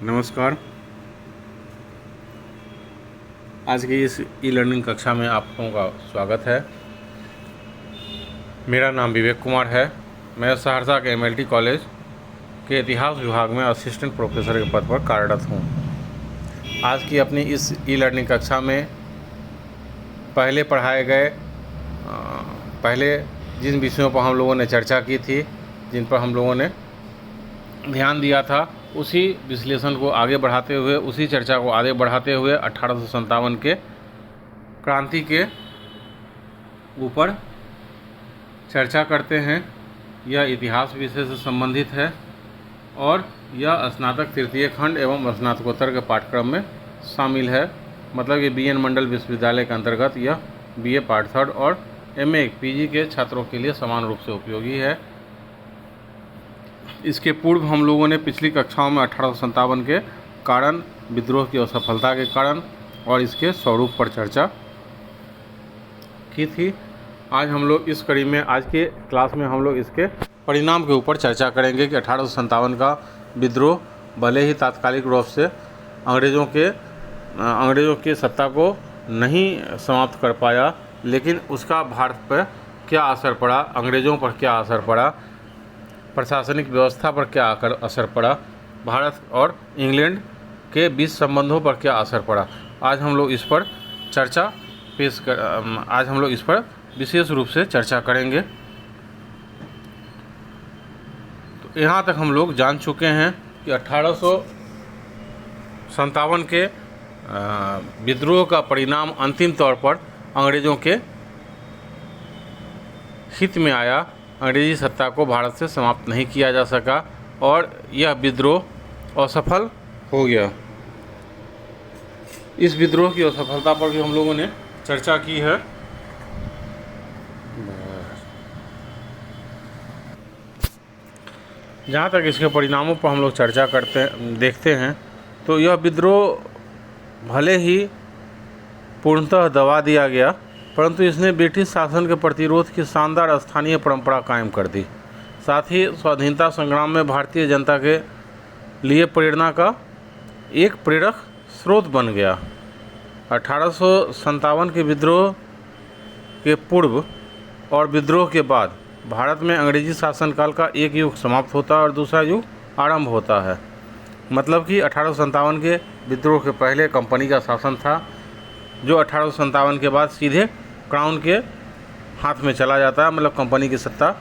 नमस्कार। आज की इस ई लर्निंग कक्षा में आप लोगों का स्वागत है। मेरा नाम विवेक कुमार है। मैं सहरसा के एमएलटी कॉलेज के इतिहास विभाग में असिस्टेंट प्रोफेसर के पद पर कार्यरत हूँ। आज की अपनी इस ई लर्निंग कक्षा में पहले पढ़ाए गए पहले जिन विषयों पर हम लोगों ने चर्चा की थी, जिन पर हम लोगों ने ध्यान दिया था, उसी विश्लेषण को आगे बढ़ाते हुए, उसी चर्चा को आगे बढ़ाते हुए 1857 के क्रांति के ऊपर चर्चा करते हैं। यह इतिहास विषय से संबंधित है और यह स्नातक तृतीय खंड एवं स्नातकोत्तर के पाठ्यक्रम में शामिल है। मतलब कि बीएन मंडल विश्वविद्यालय के अंतर्गत यह बीए पार्ट 3 और एमए पीजी के छात्रों के लिए समान रूप से उपयोगी है। इसके पूर्व हम लोगों ने पिछली कक्षाओं में 1857 के कारण, विद्रोह की असफलता के कारण और इसके स्वरूप पर चर्चा की थी। आज हम लोग इस कड़ी में, आज के क्लास में हम लोग इसके परिणाम के ऊपर चर्चा करेंगे कि 1857 का विद्रोह भले ही तात्कालिक रूप से अंग्रेज़ों की सत्ता को नहीं समाप्त कर पाया, लेकिन उसका भारत पर क्या असर पड़ा, अंग्रेज़ों पर क्या असर पड़ा, प्रशासनिक व्यवस्था पर क्या असर पड़ा, भारत और इंग्लैंड के बीच संबंधों पर क्या असर पड़ा। आज हम लोग इस पर विशेष रूप से चर्चा करेंगे। तो यहाँ तक हम लोग जान चुके हैं कि 1857 के विद्रोह का परिणाम अंतिम तौर पर अंग्रेज़ों के हित में आया। अंग्रेज़ी सत्ता को भारत से समाप्त नहीं किया जा सका और यह विद्रोह असफल हो गया। इस विद्रोह की असफलता पर भी हम लोगों ने चर्चा की है। जहाँ तक इसके परिणामों पर हम लोग चर्चा देखते हैं तो यह विद्रोह भले ही पूर्णतः दबा दिया गया, परंतु इसने ब्रिटिश शासन के प्रतिरोध की शानदार स्थानीय परंपरा कायम कर दी। साथ ही स्वाधीनता संग्राम में भारतीय जनता के लिए प्रेरणा का एक प्रेरक स्रोत बन गया। 1857 के विद्रोह के पूर्व और विद्रोह के बाद भारत में अंग्रेजी शासनकाल का एक युग समाप्त होता है और दूसरा युग आरंभ होता है। मतलब कि 1857 के विद्रोह के पहले कंपनी का शासन था, जो 1857 के बाद सीधे क्राउन के हाथ में चला जाता है। मतलब कंपनी की सत्ता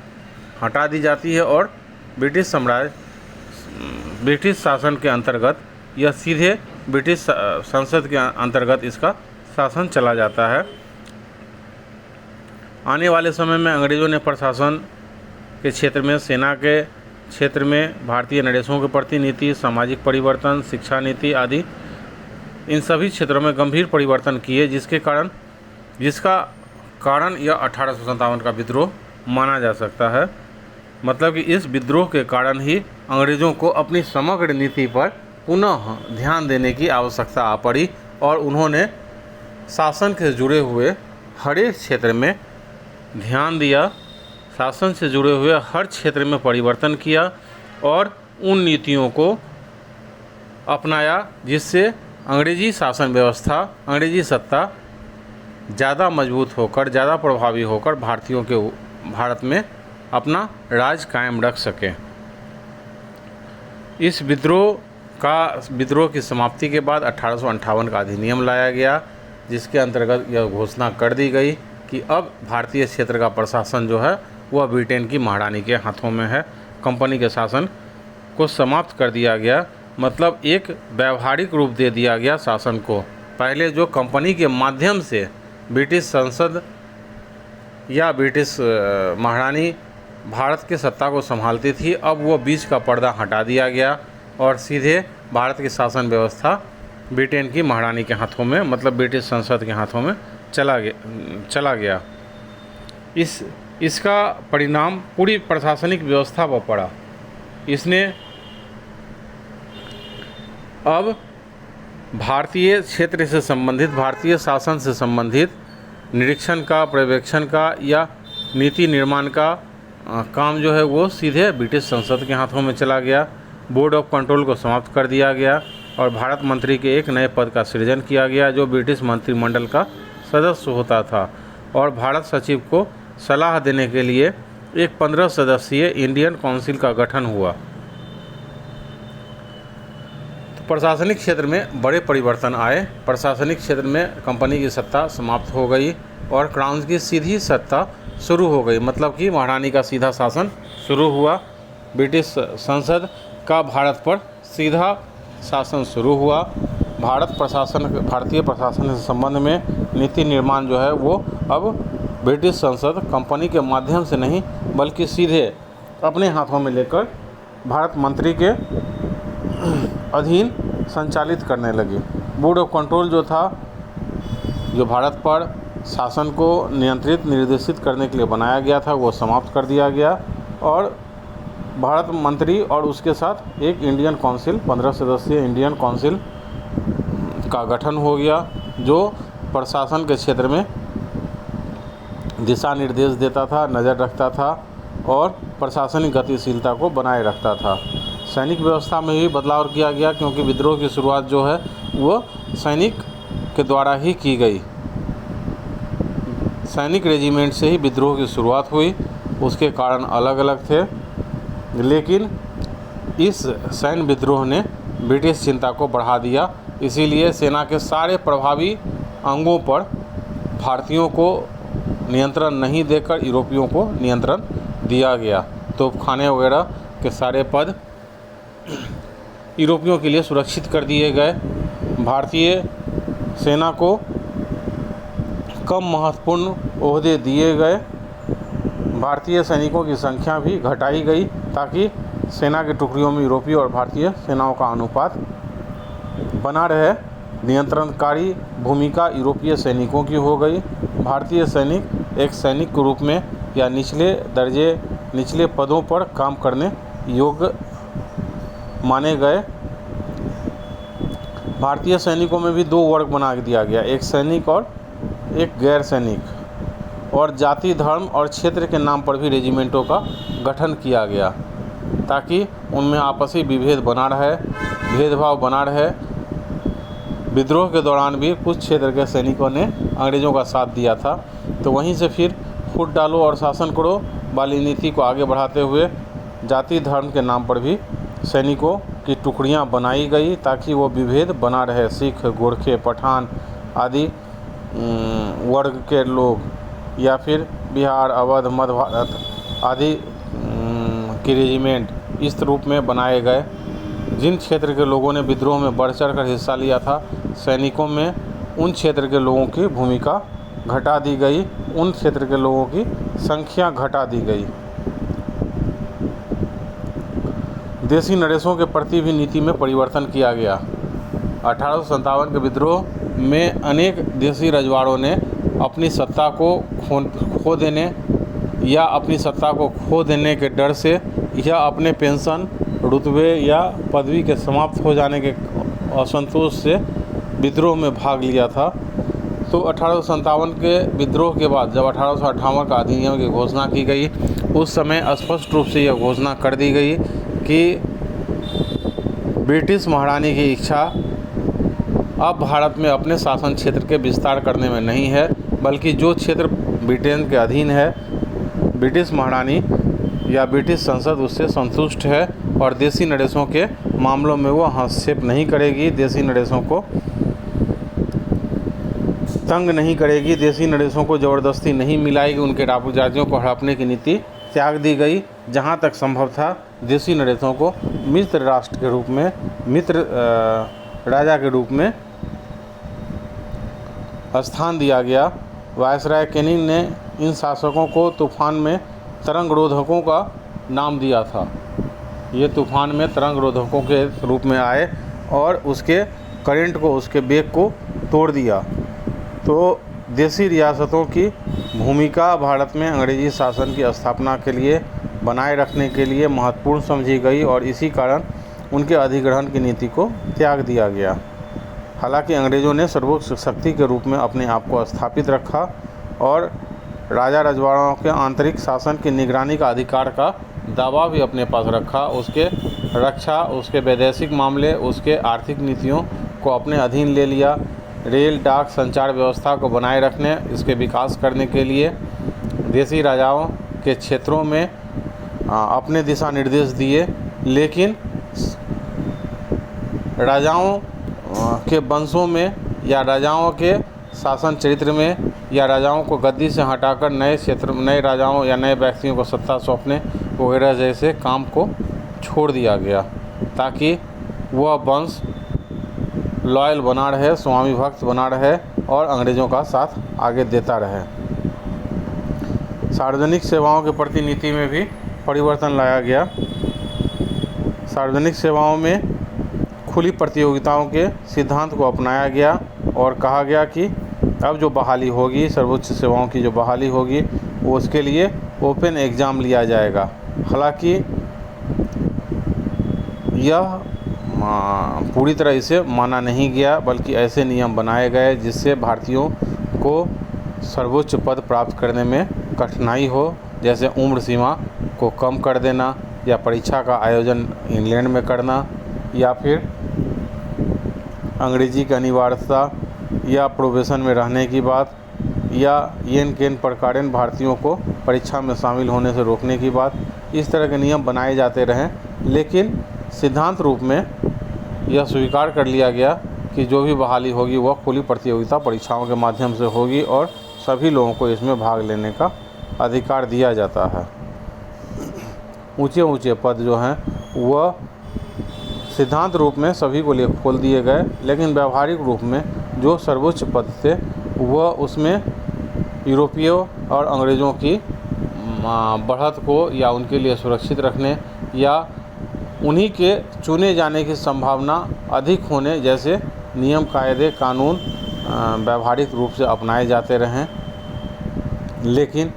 हटा दी जाती है और ब्रिटिश शासन के अंतर्गत यह सीधे ब्रिटिश संसद के अंतर्गत इसका शासन चला जाता है। आने वाले समय में अंग्रेज़ों ने प्रशासन के क्षेत्र में, सेना के क्षेत्र में, भारतीय नरेशों के प्रति नीति, सामाजिक परिवर्तन, शिक्षा नीति आदि इन सभी क्षेत्रों में गंभीर परिवर्तन किए, जिसका कारण यह 1857 का विद्रोह माना जा सकता है। मतलब कि इस विद्रोह के कारण ही अंग्रेज़ों को अपनी समग्र नीति पर पुनः ध्यान देने की आवश्यकता आ पड़ी और उन्होंने शासन से जुड़े हुए हर एक क्षेत्र में ध्यान दिया, शासन से जुड़े हुए हर क्षेत्र में परिवर्तन किया और उन नीतियों को अपनाया जिससे अंग्रेजी शासन व्यवस्था, अंग्रेजी सत्ता ज़्यादा मजबूत होकर, ज़्यादा प्रभावी होकर भारत में अपना राज कायम रख सके। इस विद्रोह की समाप्ति के बाद 1858 का अधिनियम लाया गया, जिसके अंतर्गत यह घोषणा कर दी गई कि अब भारतीय क्षेत्र का प्रशासन जो है वह ब्रिटेन की महारानी के हाथों में है। कंपनी के शासन को समाप्त कर दिया गया, मतलब एक व्यावहारिक रूप दे दिया गया शासन को। पहले जो कंपनी के माध्यम से ब्रिटिश संसद या ब्रिटिश महारानी भारत की सत्ता को संभालती थी, अब वो बीच का पर्दा हटा दिया गया और सीधे भारत की शासन व्यवस्था ब्रिटेन की महारानी के हाथों में, मतलब ब्रिटिश संसद के हाथों में चला गया। इसका परिणाम पूरी प्रशासनिक व्यवस्था पर पड़ा। इसने अब भारतीय क्षेत्र से संबंधित, भारतीय शासन से संबंधित निरीक्षण का, पर्यवेक्षण का या नीति निर्माण का काम जो है वो सीधे ब्रिटिश संसद के हाथों में चला गया बोर्ड ऑफ कंट्रोल को समाप्त कर दिया गया और भारत मंत्री के एक नए पद का सृजन किया गया जो ब्रिटिश मंत्रिमंडल का सदस्य होता था और भारत सचिव को सलाह देने के लिए एक 15 सदस्यीय इंडियन काउंसिल का गठन हुआ। तो प्रशासनिक क्षेत्र में बड़े परिवर्तन आए। प्रशासनिक क्षेत्र में कंपनी की सत्ता समाप्त हो गई और क्राउन की सीधी सत्ता शुरू हो गई, मतलब कि महारानी का सीधा शासन शुरू हुआ। ब्रिटिश संसद का भारत पर सीधा शासन शुरू हुआ। भारतीय प्रशासन के संबंध में नीति निर्माण जो है वो अब ब्रिटिश संसद कंपनी के माध्यम से नहीं बल्कि सीधे अपने हाथों में लेकर भारत मंत्री के अधीन संचालित करने लगी। बोर्ड ऑफ कंट्रोल जो था, जो भारत पर शासन को नियंत्रित निर्देशित करने के लिए बनाया गया था, वो समाप्त कर दिया गया और भारत मंत्री और उसके साथ एक इंडियन काउंसिल 15 सदस्यीय इंडियन काउंसिल का गठन हो गया जो प्रशासन के क्षेत्र में दिशा निर्देश देता था, नज़र रखता था और प्रशासनिक गतिशीलता को बनाए रखता था। सैनिक व्यवस्था में भी बदलाव किया गया क्योंकि विद्रोह की शुरुआत जो है वो सैनिक के द्वारा ही की गई। सैनिक रेजिमेंट से ही विद्रोह की शुरुआत हुई, उसके कारण अलग अलग थे, लेकिन इस सैन्य विद्रोह ने ब्रिटिश चिंता को बढ़ा दिया। इसीलिए सेना के सारे प्रभावी अंगों पर भारतीयों को नियंत्रण नहीं देकर यूरोपियों को नियंत्रण दिया गया। तोपखाने वगैरह के सारे पद यूरोपियों के लिए सुरक्षित कर दिए गए। भारतीय सेना को कम महत्वपूर्ण ओहदे दिए गए। भारतीय सैनिकों की संख्या भी घटाई गई ताकि सेना की टुकड़ियों में यूरोपीय और भारतीय सेनाओं का अनुपात बना रहे। नियंत्रणकारी भूमिका यूरोपीय सैनिकों की हो गई। भारतीय सैनिक एक सैनिक के रूप में या निचले पदों पर काम करने योग्य माने गए। भारतीय सैनिकों में भी 2 वर्ग बना दिया गया, एक सैनिक और एक गैर सैनिक, और जाति, धर्म और क्षेत्र के नाम पर भी रेजिमेंटों का गठन किया गया ताकि उनमें आपसी विभेद बना रहे, भेदभाव बना रहे। विद्रोह के दौरान भी कुछ क्षेत्र के सैनिकों ने अंग्रेज़ों का साथ दिया था, तो वहीं से फिर फूट डालो और शासन करो वाली नीति को आगे बढ़ाते हुए जाति धर्म के नाम पर भी सैनिकों की टुकड़ियां बनाई गई ताकि वो विभेद बना रहे। सिख, गोरखे, पठान आदि वर्ग के लोग या फिर बिहार, अवध, मध्य भारत आदि के रेजिमेंट इस रूप में बनाए गए। जिन क्षेत्र के लोगों ने विद्रोह में बढ़ चढ़ कर हिस्सा लिया था, सैनिकों में उन क्षेत्र के लोगों की भूमिका घटा दी गई, उन क्षेत्र के लोगों की संख्या घटा दी गई। देसी नरेशों के प्रति भी नीति में परिवर्तन किया गया। 1857 के विद्रोह में अनेक देसी रजवाड़ों ने अपनी सत्ता को खो देने के डर से या अपने पेंशन, रुतबे या पदवी के समाप्त हो जाने के असंतोष से विद्रोह में भाग लिया था। तो 1857 के विद्रोह के बाद जब 1858 का अधिनियम की घोषणा की गई, उस समय स्पष्ट रूप से यह घोषणा कर दी गई कि ब्रिटिश महारानी की इच्छा अब भारत में अपने शासन क्षेत्र के विस्तार करने में नहीं है, बल्कि जो क्षेत्र ब्रिटेन के अधीन है, ब्रिटिश महारानी या ब्रिटिश संसद उससे संतुष्ट है और देसी नरेशों के मामलों में वो हस्तक्षेप नहीं करेगी, देसी नरेशों को तंग नहीं करेगी, देसी नरेशों को ज़बरदस्ती नहीं मिलाएगी, उनके राज्यों को हड़पने की नीति त्याग दी गई। जहाँ तक संभव था देसी नरेशों को मित्र राष्ट्र के रूप में, मित्र राजा के रूप में स्थान दिया गया। वायसराय कैनिंग ने इन शासकों को तूफान में तरंग रोधकों का नाम दिया था। ये तूफान में तरंग रोधकों के रूप में आए और उसके करंट को, उसके वेग को तोड़ दिया। तो देसी रियासतों की भूमिका भारत में अंग्रेजी शासन की स्थापना के लिए, बनाए रखने के लिए महत्वपूर्ण समझी गई और इसी कारण उनके अधिग्रहण की नीति को त्याग दिया गया। हालांकि अंग्रेज़ों ने सर्वोच्च शक्ति के रूप में अपने आप को स्थापित रखा और राजा रजवाड़ों के आंतरिक शासन की निगरानी का अधिकार का दावा भी अपने पास रखा। उसके रक्षा, उसके वैदेशिक मामले, उसके आर्थिक नीतियों को अपने अधीन ले लिया। रेल, डाक, संचार व्यवस्था को बनाए रखने, इसके विकास करने के लिए देशी राजाओं के क्षेत्रों में अपने दिशा निर्देश दिए। लेकिन राजाओं के वंशों में या राजाओं के शासन चरित्र में या राजाओं को गद्दी से हटाकर नए क्षेत्र, नए राजाओं या नए व्यक्तियों को सत्ता सौंपने वगैरह जैसे काम को छोड़ दिया गया, ताकि वह वंश लॉयल बना रहे, स्वामी भक्त बना रहे और अंग्रेज़ों का साथ आगे देता रहे। सार्वजनिक सेवाओं के प्रति नीति में भी परिवर्तन लाया गया। सार्वजनिक सेवाओं में खुली प्रतियोगिताओं के सिद्धांत को अपनाया गया और कहा गया कि अब जो बहाली होगी, सर्वोच्च सेवाओं की जो बहाली होगी, वो उसके लिए ओपन एग्ज़ाम लिया जाएगा। हालांकि यह पूरी तरह इसे माना नहीं गया, बल्कि ऐसे नियम बनाए गए जिससे भारतीयों को सर्वोच्च पद प्राप्त करने में कठिनाई हो, जैसे उम्र सीमा को कम कर देना या परीक्षा का आयोजन इंग्लैंड में करना या फिर अंग्रेजी की अनिवार्यता या प्रोबेशन में रहने की बात या येन केन प्रकारेण भारतीयों को परीक्षा में शामिल होने से रोकने की बात। इस तरह के नियम बनाए जाते रहें, लेकिन सिद्धांत रूप में यह स्वीकार कर लिया गया कि जो भी बहाली होगी वह खुली प्रतियोगिता परीक्षाओं के माध्यम से होगी और सभी लोगों को इसमें भाग लेने का अधिकार दिया जाता है। ऊंचे ऊंचे पद जो हैं वह सिद्धांत रूप में सभी को लिए खोल दिए गए, लेकिन व्यावहारिक रूप में जो सर्वोच्च पद थे वह उसमें यूरोपियों और अंग्रेज़ों की बढ़त को या उनके लिए सुरक्षित रखने या उन्हीं के चुने जाने की संभावना अधिक होने जैसे नियम, कायदे, कानून व्यावहारिक रूप से अपनाए जाते रहें। लेकिन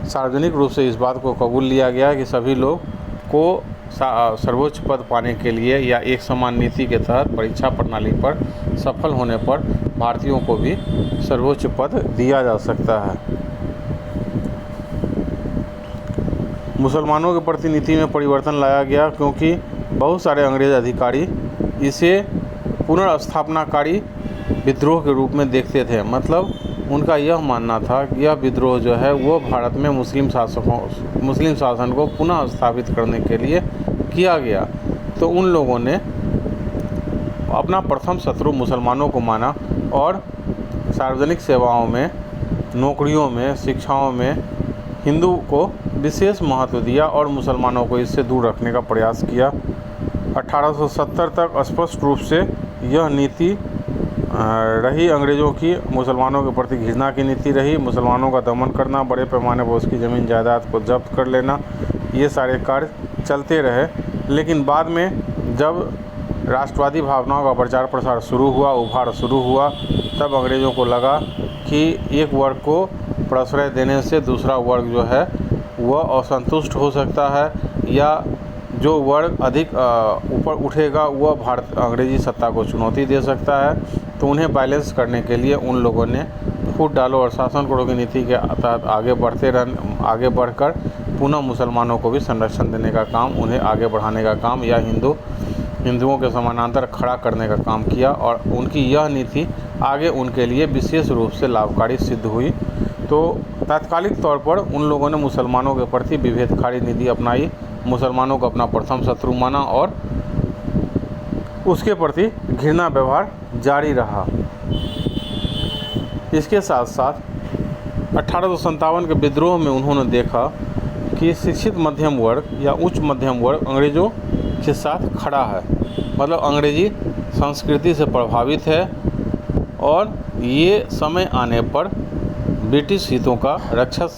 सार्वजनिक रूप से इस बात को कबूल लिया गया कि सभी लोग को सर्वोच्च पद पाने के लिए या एक समान नीति के तहत परीक्षा प्रणाली पर सफल होने पर भारतीयों को भी सर्वोच्च पद दिया जा सकता है। मुसलमानों के प्रति नीति में परिवर्तन लाया गया क्योंकि बहुत सारे अंग्रेज़ अधिकारी इसे पुनर्स्थापनाकारी विद्रोह के रूप में देखते थे। मतलब उनका यह मानना था कि यह विद्रोह जो है वो भारत में मुस्लिम शासन को पुनः स्थापित करने के लिए किया गया। तो उन लोगों ने अपना प्रथम शत्रु मुसलमानों को माना और सार्वजनिक सेवाओं में, नौकरियों में, शिक्षाओं में हिंदू को विशेष महत्व दिया और मुसलमानों को इससे दूर रखने का प्रयास किया। 1870 तक स्पष्ट रूप से यह नीति रही अंग्रेज़ों की, मुसलमानों के प्रति घृणा की नीति रही। मुसलमानों का दमन करना, बड़े पैमाने पर उसकी ज़मीन जायदाद को जब्त कर लेना, ये सारे कार्य चलते रहे। लेकिन बाद में जब राष्ट्रवादी भावनाओं का प्रचार प्रसार शुरू हुआ, उभार शुरू हुआ, तब अंग्रेज़ों को लगा कि एक वर्ग को प्रश्रय देने से दूसरा वर्ग जो है वह असंतुष्ट हो सकता है या जो वर्ग अधिक ऊपर उठेगा वह अंग्रेज़ी सत्ता को चुनौती दे सकता है। तो उन्हें बैलेंस करने के लिए उन लोगों ने फूट डालो और शासन करो की नीति के तहत आगे बढ़कर पुनः मुसलमानों को भी संरक्षण देने का काम, उन्हें आगे बढ़ाने का काम या हिंदुओं के समानांतर खड़ा करने का काम किया और उनकी यह नीति आगे उनके लिए विशेष रूप से लाभकारी सिद्ध हुई। तो तात्कालिक तौर पर उन लोगों ने मुसलमानों के प्रति विभेदकारी नीति अपनाई, मुसलमानों को अपना प्रथम शत्रु माना और उसके प्रति घृणा व्यवहार जारी रहा। इसके साथ साथ 1857 के विद्रोह में उन्होंने देखा कि शिक्षित मध्यम वर्ग या उच्च मध्यम वर्ग अंग्रेज़ों के साथ खड़ा है, मतलब अंग्रेज़ी संस्कृति से प्रभावित है और ये समय आने पर ब्रिटिश हितों का रक्षक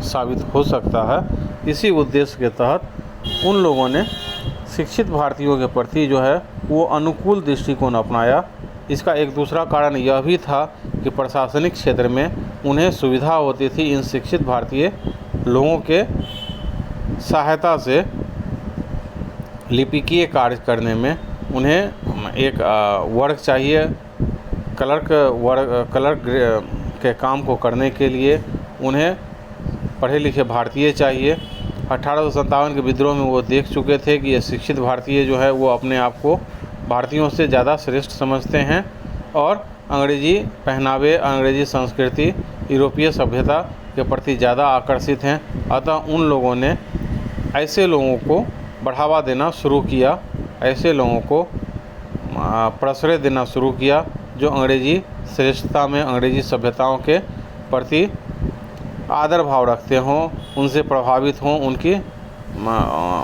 साबित हो सकता है। इसी उद्देश्य के तहत उन लोगों ने शिक्षित भारतीयों के प्रति जो है वो अनुकूल दृष्टिकोण अपनाया। इसका एक दूसरा कारण यह भी था कि प्रशासनिक क्षेत्र में उन्हें सुविधा होती थी इन शिक्षित भारतीय लोगों के सहायता से लिपिकीय कार्य करने में। उन्हें एक वर्ग चाहिए, क्लर्क के काम को करने के लिए उन्हें पढ़े लिखे भारतीय चाहिए 1857 के विद्रोह में वो देख चुके थे कि ये शिक्षित भारतीय जो है वो अपने आप को भारतीयों से ज़्यादा श्रेष्ठ समझते हैं और अंग्रेजी पहनावे, अंग्रेजी संस्कृति, यूरोपीय सभ्यता के प्रति ज़्यादा आकर्षित हैं। अतः उन लोगों ने ऐसे लोगों को बढ़ावा देना शुरू किया, ऐसे लोगों को प्रश्रय देना शुरू किया जो अंग्रेजी श्रेष्ठता में, अंग्रेजी सभ्यताओं के प्रति आदर भाव रखते हों, उनसे प्रभावित हों,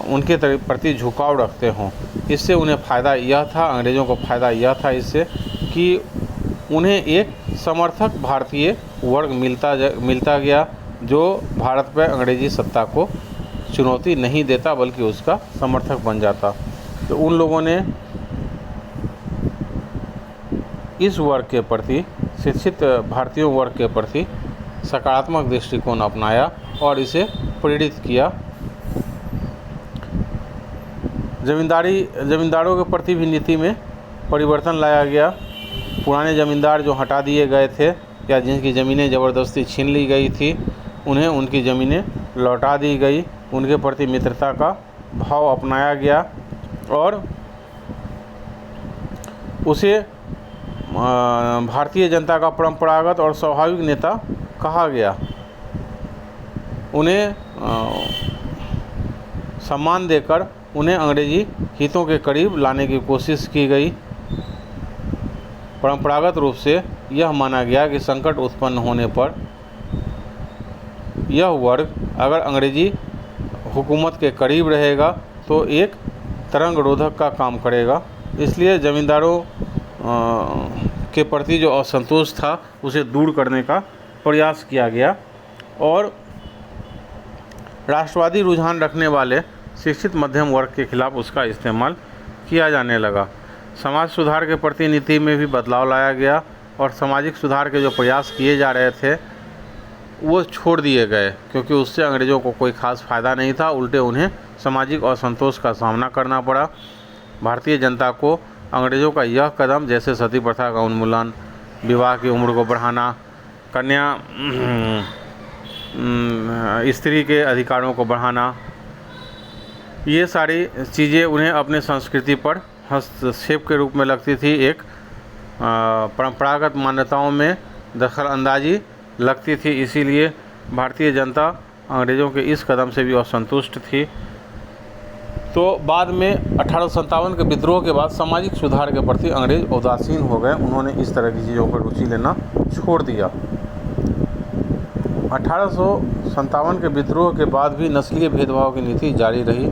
उनके प्रति झुकाव रखते हों। इससे उन्हें फ़ायदा यह था, अंग्रेज़ों को फ़ायदा यह था इससे कि उन्हें एक समर्थक भारतीय वर्ग मिलता गया जो भारत पर अंग्रेज़ी सत्ता को चुनौती नहीं देता बल्कि उसका समर्थक बन जाता। तो उन लोगों ने इस वर्ग के प्रति, शिक्षित भारतीय वर्ग के प्रति सकारात्मक दृष्टिकोण अपनाया और इसे प्रेरित किया। जमींदारों के प्रति भी नीति में परिवर्तन लाया गया। पुराने जमींदार जो हटा दिए गए थे या जिनकी ज़मीनें ज़बरदस्ती छीन ली गई थी, उन्हें उनकी ज़मीनें लौटा दी गई। उनके प्रति मित्रता का भाव अपनाया गया और उसे भारतीय जनता का परंपरागत और स्वाभाविक नेता कहा गया। उन्हें सम्मान देकर उन्हें अंग्रेजी हितों के करीब लाने की कोशिश की गई। परंपरागत रूप से यह माना गया कि संकट उत्पन्न होने पर यह वर्ग अगर अंग्रेजी हुकूमत के करीब रहेगा तो एक तरंग रोधक का काम करेगा। इसलिए ज़मींदारों के प्रति जो असंतोष था उसे दूर करने का प्रयास किया गया और राष्ट्रवादी रुझान रखने वाले शिक्षित मध्यम वर्ग के खिलाफ उसका इस्तेमाल किया जाने लगा। समाज सुधार के प्रति नीति में भी बदलाव लाया गया और सामाजिक सुधार के जो प्रयास किए जा रहे थे वो छोड़ दिए गए क्योंकि उससे अंग्रेज़ों को कोई ख़ास फ़ायदा नहीं था। उल्टे उन्हें सामाजिक असंतोष का सामना करना पड़ा। भारतीय जनता को अंग्रेज़ों का यह कदम, जैसे सती प्रथा का उन्मूलन, विवाह की उम्र को बढ़ाना, कन्या स्त्री के अधिकारों को बढ़ाना, ये सारी चीज़ें उन्हें अपने संस्कृति पर हस्तक्षेप के रूप में लगती थी। एक परंपरागत मान्यताओं में दखल अंदाजी लगती थी। इसीलिए भारतीय जनता अंग्रेज़ों के इस कदम से भी असंतुष्ट थी। तो बाद में 1857 के विद्रोह के बाद सामाजिक सुधार के प्रति अंग्रेज़ उदासीन हो गए। उन्होंने इस तरह की चीज़ों पर रुचि लेना छोड़ दिया। 1857 के विद्रोह के बाद भी नस्लीय भेदभाव की नीति जारी रही।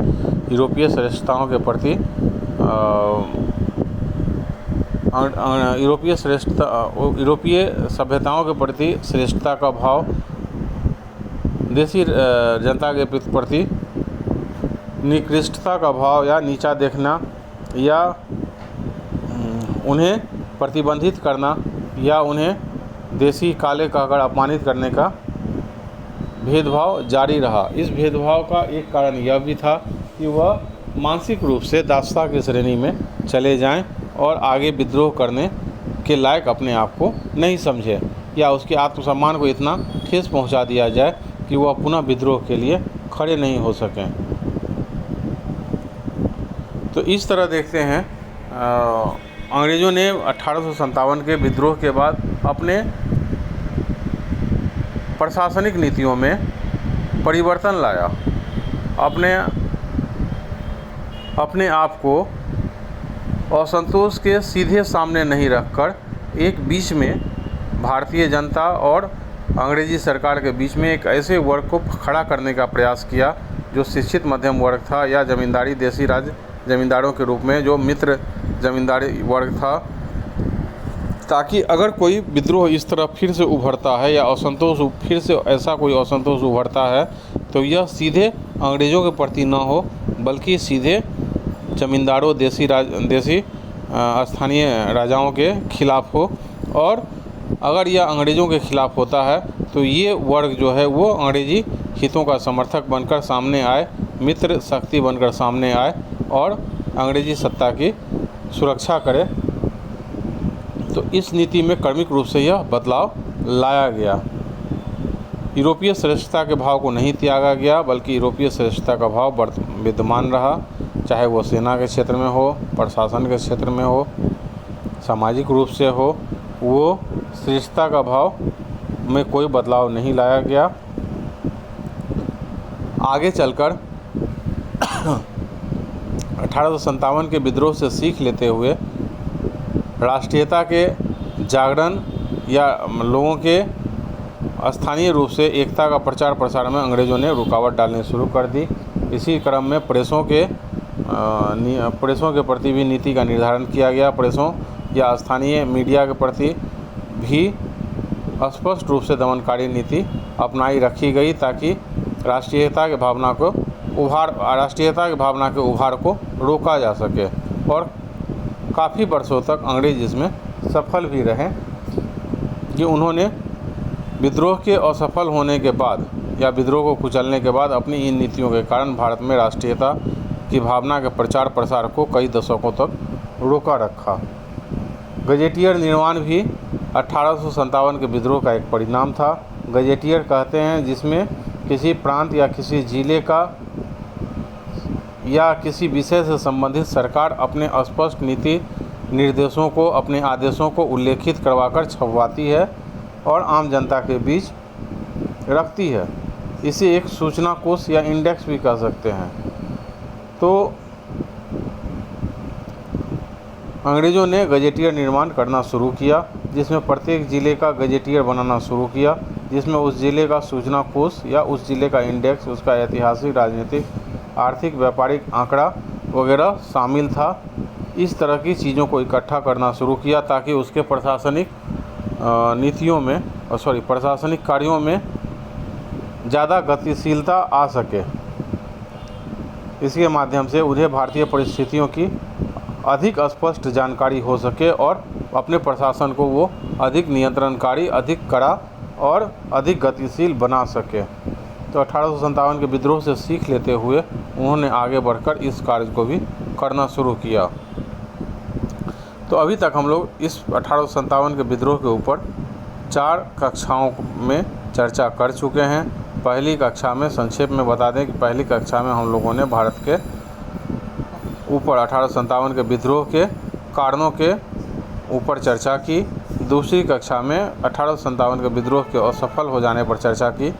यूरोपीय श्रेष्ठताओं के प्रति यूरोपीय सभ्यताओं के प्रति श्रेष्ठता का भाव, देसी जनता के प्रति निकृष्टता का भाव या नीचा देखना या उन्हें प्रतिबंधित करना या उन्हें देसी काले कहकर अपमानित करने का भेदभाव जारी रहा। इस भेदभाव का एक कारण यह भी था कि वह मानसिक रूप से दासता की श्रेणी में चले जाएं और आगे विद्रोह करने के लायक अपने आप को नहीं समझे या उसके आत्मसम्मान को इतना ठेस पहुंचा दिया जाए कि वह पुनः विद्रोह के लिए खड़े नहीं हो सकें। तो इस तरह देखते हैं अंग्रेज़ों ने 1857 के विद्रोह के बाद अपने प्रशासनिक नीतियों में परिवर्तन लाया। अपने आप को असंतोष के सीधे सामने नहीं रखकर एक बीच में भारतीय जनता और अंग्रेज़ी सरकार के बीच में एक ऐसे वर्ग को खड़ा करने का प्रयास किया जो शिक्षित मध्यम वर्ग था या जमींदारी देसी राज जमींदारों के रूप में जो मित्र जमींदारी वर्ग था, ताकि अगर कोई विद्रोह इस तरह फिर से उभरता है या असंतोष फिर से ऐसा कोई असंतोष उभरता है तो यह सीधे अंग्रेज़ों के प्रति न हो बल्कि सीधे जमींदारों देसी स्थानीय राजाओं के खिलाफ हो। और अगर यह अंग्रेज़ों के खिलाफ होता है तो ये वर्ग जो है वो अंग्रेज़ी हितों का समर्थक बनकर सामने आए, मित्र शक्ति बनकर सामने आए और अंग्रेज़ी सत्ता की सुरक्षा करे। तो इस नीति में क्रमिक रूप से यह बदलाव लाया गया। यूरोपीय श्रेष्ठता के भाव को नहीं त्यागा गया, बल्कि यूरोपीय श्रेष्ठता का भाव विद्यमान रहा, चाहे वो सेना के क्षेत्र में हो, प्रशासन के क्षेत्र में हो, सामाजिक रूप से हो। वो श्रेष्ठता का भाव में कोई बदलाव नहीं लाया गया। आगे चलकर 1857 के विद्रोह से सीख लेते हुए राष्ट्रीयता के जागरण या लोगों के स्थानीय रूप से एकता का प्रचार प्रसार में अंग्रेज़ों ने रुकावट डालनी शुरू कर दी। इसी क्रम में प्रेसों के प्रति भी नीति का निर्धारण किया गया। प्रेसों या स्थानीय मीडिया के प्रति भी स्पष्ट रूप से दमनकारी नीति अपनाई रखी गई, ताकि राष्ट्रीयता की भावना के उभार को रोका जा सके। और काफ़ी वर्षों तक अंग्रेज इसमें सफल भी रहे कि उन्होंने विद्रोह के असफल होने के बाद या विद्रोह को कुचलने के बाद अपनी इन नीतियों के कारण भारत में राष्ट्रीयता की भावना के प्रचार प्रसार को कई दशकों तक रोका रखा। गजेटियर निर्माण भी 1857 के विद्रोह का एक परिणाम था। गजेटियर कहते हैं जिसमें किसी प्रांत या किसी जिले का या किसी विषय से संबंधित सरकार अपने स्पष्ट नीति निर्देशों को, अपने आदेशों को उल्लेखित करवाकर छपवाती है और आम जनता के बीच रखती है। इसे एक सूचना कोष या इंडेक्स भी कह सकते हैं। तो अंग्रेज़ों ने गजेटियर निर्माण करना शुरू किया, जिसमें प्रत्येक ज़िले का गजेटियर बनाना शुरू किया, जिसमें उस ज़िले का सूचना कोष या उस ज़िले का इंडेक्स, उसका ऐतिहासिक, राजनीतिक, आर्थिक, व्यापारिक आंकड़ा वगैरह शामिल था। इस तरह की चीज़ों को इकट्ठा करना शुरू किया ताकि उसके प्रशासनिक प्रशासनिक कार्यों में ज़्यादा गतिशीलता आ सके। इसके माध्यम से उन्हें भारतीय परिस्थितियों की अधिक स्पष्ट जानकारी हो सके और अपने प्रशासन को वो अधिक नियंत्रणकारी, अधिक कड़ा और अधिक गतिशील बना सके। तो 1857 के विद्रोह से सीख लेते हुए उन्होंने आगे बढ़कर इस कार्य को भी करना शुरू किया। तो अभी तक हम लोग इस 1857 के विद्रोह के ऊपर 4 कक्षाओं में चर्चा कर चुके हैं। पहली कक्षा में संक्षेप में बता दें कि पहली कक्षा में हम लोगों ने भारत के ऊपर 1857 के विद्रोह के कारणों के ऊपर चर्चा की। दूसरी कक्षा में 1857 के विद्रोह के असफल हो जाने पर चर्चा की।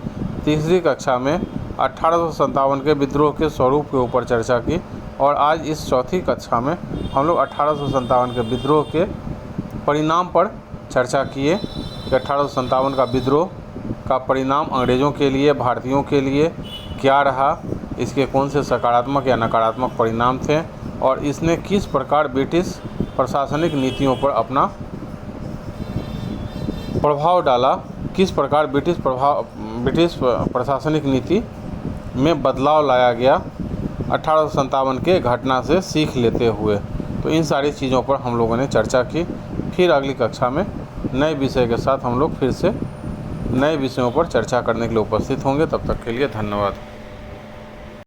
तीसरी कक्षा में 1857 के विद्रोह के स्वरूप के ऊपर चर्चा की। और आज इस चौथी कक्षा में हम लोग 1857 के विद्रोह के परिणाम पर चर्चा किए कि 1857 का विद्रोह का परिणाम अंग्रेज़ों के लिए, भारतीयों के लिए क्या रहा, इसके कौन से सकारात्मक या नकारात्मक परिणाम थे और इसने किस प्रकार ब्रिटिश प्रशासनिक नीतियों पर अपना प्रभाव डाला, किस प्रकार ब्रिटिश प्रशासनिक नीति में बदलाव लाया गया 1857 के घटना से सीख लेते हुए। तो इन सारी चीज़ों पर हम लोगों ने चर्चा की। फिर अगली कक्षा में नए विषय के साथ हम लोग फिर से नए विषयों पर चर्चा करने के लिए उपस्थित होंगे। तब तक के लिए धन्यवाद।